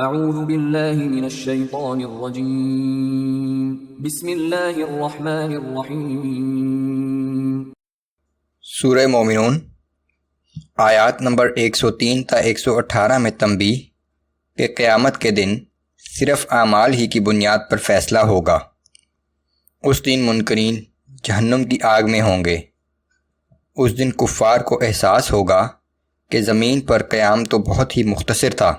اعوذ باللہ من الشیطان الرجیم بسم اللہ الرحمن الرحیم۔ سورہ مومنون آیات نمبر 103 تا 118 میں تنبیہ کہ قیامت کے دن صرف اعمال ہی کی بنیاد پر فیصلہ ہوگا۔ اس دن منکرین جہنم کی آگ میں ہوں گے۔ اس دن کفار کو احساس ہوگا کہ زمین پر قیام تو بہت ہی مختصر تھا،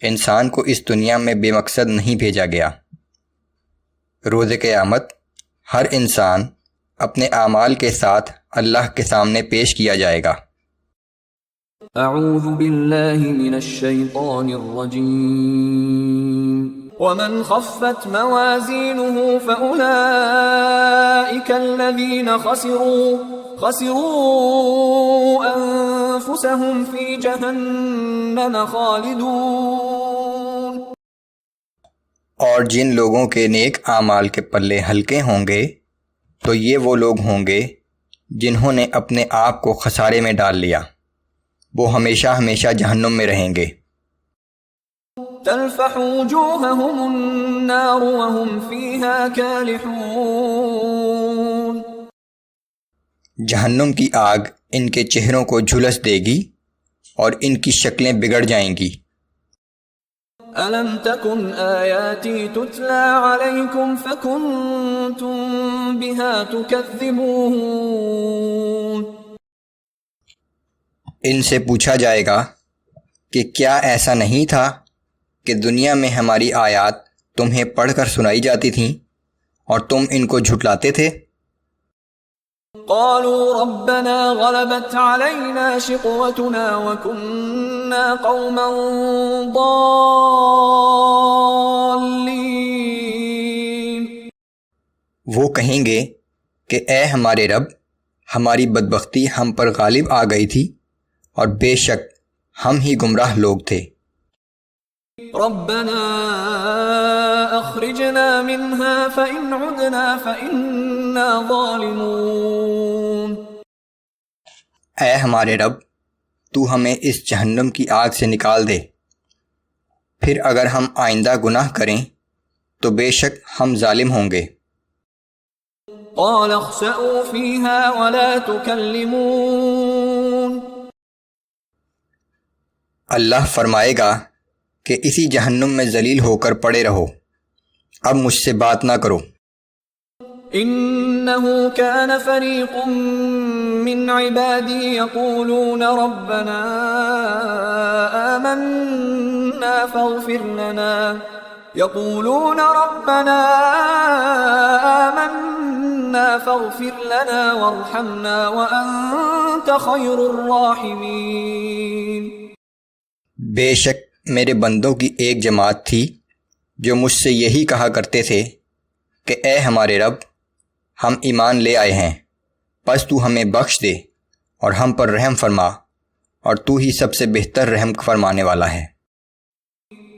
انسان کو اس دنیا میں بے مقصد نہیں بھیجا گیا۔ روز قیامت ہر انسان اپنے اعمال کے ساتھ اللہ کے سامنے پیش کیا جائے گا۔ اعوذ باللہ من الشیطان الرجیم۔ ومن خفت موازینہ فأولئک الذین خسروا انفسهم فی جہنم خالدون۔ اور جن لوگوں کے نیک اعمال کے پلے ہلکے ہوں گے تو یہ وہ لوگ ہوں گے جنہوں نے اپنے آپ کو خسارے میں ڈال لیا، وہ ہمیشہ ہمیشہ جہنم میں رہیں گے۔ تلفح وجوہہم النار وہم فیہا کالحون۔ جہنم کی آگ ان کے چہروں کو جھلس دے گی اور ان کی شکلیں بگڑ جائیں گی۔ أَلَمْ تَكُنْ آيَاتِي تُتْلَى عَلَيْكُمْ فَكُنْتُمْ بِهَا تُكَذِّبُونَ۔ ان سے پوچھا جائے گا کہ کیا ایسا نہیں تھا کہ دنیا میں ہماری آیات تمہیں پڑھ کر سنائی جاتی تھیں اور تم ان کو جھٹلاتے تھے؟ قالوا ربنا غلبت علينا شقوتنا وكنا قوما ضالين۔ وہ کہیں گے کہ اے ہمارے رب، ہماری بدبختی ہم پر غالب آ گئی تھی اور بے شک ہم ہی گمراہ لوگ تھے۔ ربنا اخرجنا منها فإن عدنا فإنا ظالمون۔ اے ہمارے رب، تو ہمیں اس جہنم کی آگ سے نکال دے، پھر اگر ہم آئندہ گناہ کریں تو بے شک ہم ظالم ہوں گے۔ قال اخسئوا فيها ولا تكلمون۔ اللہ فرمائے گا کہ اسی جہنم میں ذلیل ہو کر پڑے رہو، اب مجھ سے بات نہ کرو۔ انه كان فريق من عبادي يقولون ربنا آمنا فاغفر لنا وارحمنا وأنت خير الراحمين۔ بے شک میرے بندوں کی ایک جماعت تھی جو مجھ سے یہی کہا کرتے تھے کہ اے ہمارے رب، ہم ایمان لے آئے ہیں، پس تو ہمیں بخش دے اور ہم پر رحم فرما، اور تو ہی سب سے بہتر رحم فرمانے والا ہے۔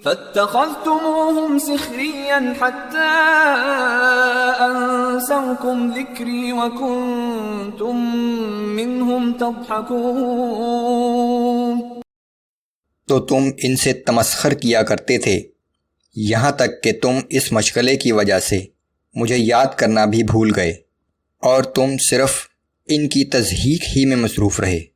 فاتخذتموهم سخريا حتى أنسوكم ذكري وكنتم منهم تضحكون۔ تو تم ان سے تمسخر کیا کرتے تھے یہاں تک کہ تم اس مشغلے کی وجہ سے مجھے یاد کرنا بھی بھول گئے اور تم صرف ان کی تضحیک ہی میں مصروف رہے۔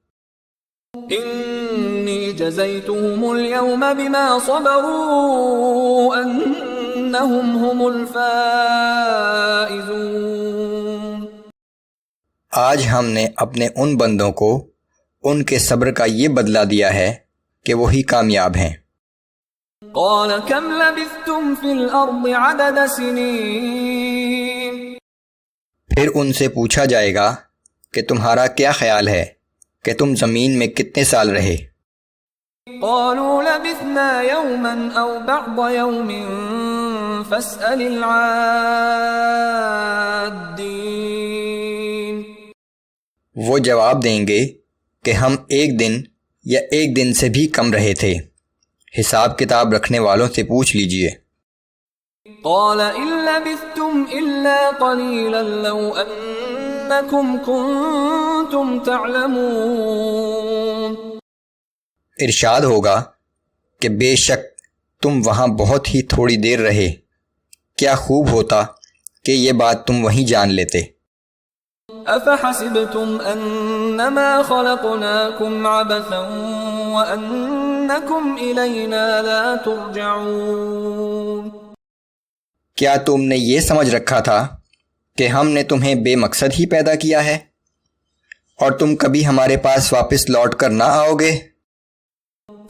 انی جزیتهم اليوم بما صبروا انہم هم الفائزون۔ آج ہم نے اپنے ان بندوں کو ان کے صبر کا یہ بدلہ دیا ہے کہ وہی کامیاب ہیں۔ قال كم لبثتم في الارض عدد سنين۔ پھر ان سے پوچھا جائے گا کہ تمہارا کیا خیال ہے کہ تم زمین میں کتنے سال رہے؟ قالوا لبثنا يوما او بعض يوم فاسأل العادين۔ وہ جواب دیں گے کہ ہم ایک دن یا ایک دن سے بھی کم رہے تھے، حساب کتاب رکھنے والوں سے پوچھ لیجئے۔ قال ان لبثتم الا قليلا لو انکم کنتم تعلمون۔ ارشاد ہوگا کہ بے شک تم وہاں بہت ہی تھوڑی دیر رہے، کیا خوب ہوتا کہ یہ بات تم وہیں جان لیتے۔ أفحسبتم أنما خلقناكم عبثا وأنكم إلينا لا ترجعون؟ کیا تم نے یہ سمجھ رکھا تھا کہ ہم نے تمہیں بے مقصد ہی پیدا کیا ہے اور تم کبھی ہمارے پاس واپس لوٹ کر نہ آؤ گے؟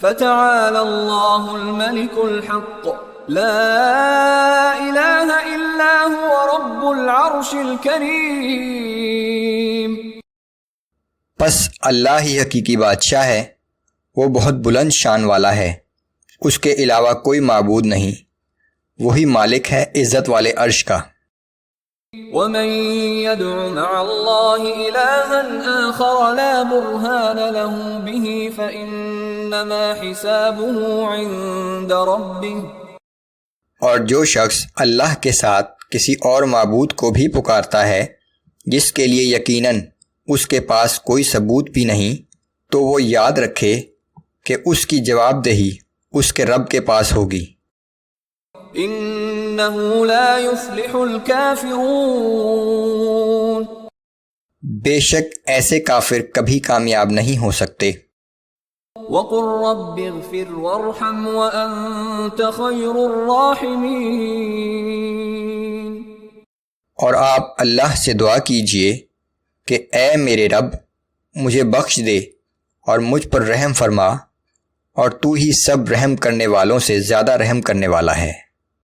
فتعالى الله الملك الحق لا إله إلا هو رب العرش الكريم۔ پس اللہ ہی حقیقی بادشاہ ہے، وہ بہت بلند شان والا ہے، اس کے علاوہ کوئی معبود نہیں، وہی مالک ہے عزت والے عرش کا۔ ومن يدع مع الله إلها آخر لا برهان له به فإنما حسابه عند ربه۔ اور جو شخص اللہ کے ساتھ کسی اور معبود کو بھی پکارتا ہے جس کے لیے یقیناً اس کے پاس کوئی ثبوت بھی نہیں، تو وہ یاد رکھے کہ اس کی جواب دہی اس کے رب کے پاس ہوگی۔ إنه لا يفلح الكافرون۔ بے شک ایسے کافر کبھی کامیاب نہیں ہو سکتے۔ وقل رب اغفر وارحم وأنت خير الراحمين۔ اور آپ اللہ سے دعا کیجئے کہ اے میرے رب مجھے بخش دے اور مجھ پر رحم فرما، اور تو ہی سب رحم کرنے والوں سے زیادہ رحم کرنے والا ہے۔